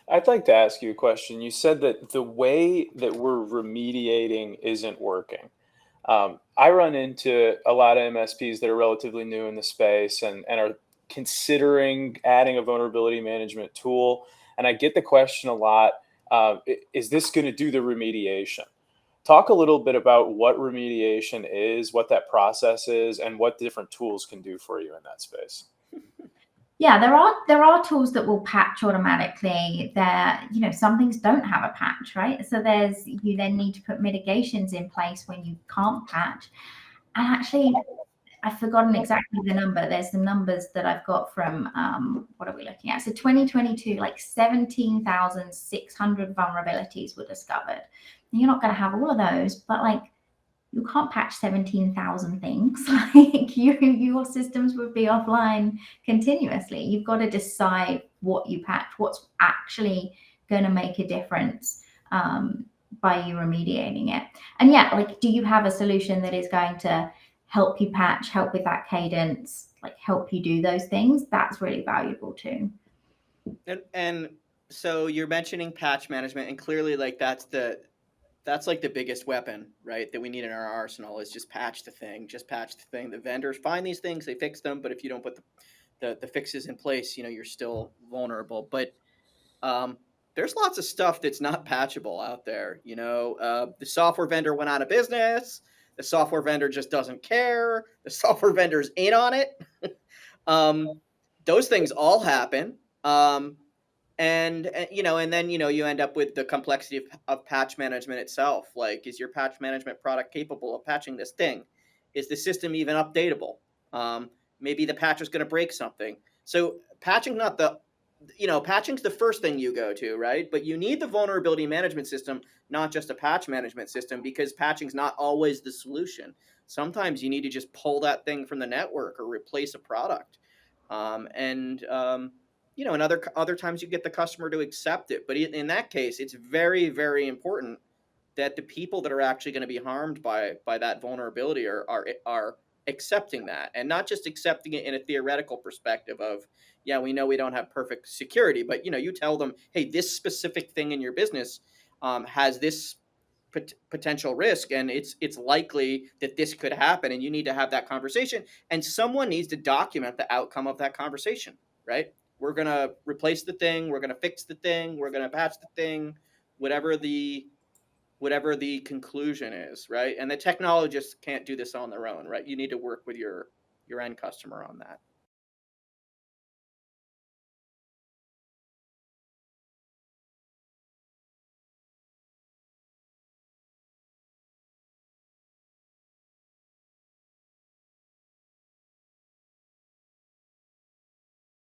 I'd like to ask you a question. You said that the way that we're remediating isn't working. I run into a lot of MSPs that are relatively new in the space and are considering adding a vulnerability management tool. And I get the question a lot, is this going to do the remediation? Talk a little bit about what remediation is, what that process is, and what different tools can do for you in that space. Yeah, there are tools that will patch automatically. Some things don't have a patch, right? So you then need to put mitigations in place when you can't patch. And actually, I've forgotten exactly the number. There's some numbers that I've got from what are we looking at? So 2022, like 17,600 vulnerabilities were discovered. And you're not going to have all of those, but like you can't patch 17,000 things. Like your systems would be offline continuously. You've got to decide what you patch, what's actually going to make a difference by you remediating it. And yeah, like, do you have a solution that is going to help you patch, help with that cadence, like help you do those things? That's really valuable too. And so you're mentioning patch management, and clearly, like that's like the biggest weapon, right? That we need in our arsenal is just patch the thing, just patch the thing. The vendors find these things, they fix them, but if you don't put the fixes in place, you're still vulnerable. But um, there's lots of stuff that's not patchable out there. The software vendor went out of business. The software vendor just doesn't care. The software vendor's in on it. um, those things all happen. And then you end up with the complexity of patch management itself. Like, is your patch management product capable of patching this thing? Is the system even updatable? Maybe the patch is going to break something. So patching's the first thing you go to, right? But you need the vulnerability management system, not just a patch management system, because patching's not always the solution. Sometimes you need to just pull that thing from the network or replace a product. And other times you get the customer to accept it. But in that case, it's very, very important that the people that are actually going to be harmed by that vulnerability are accepting that, and not just accepting it in a theoretical perspective of, yeah, we know we don't have perfect security, but you tell them, hey, this specific thing in your business has this potential risk, and it's likely that this could happen, and you need to have that conversation, and someone needs to document the outcome of that conversation, right? We're going to replace the thing, we're going to fix the thing, we're going to patch the thing, whatever the conclusion is, right? And the technologists can't do this on their own, right? You need to work with your end customer on that.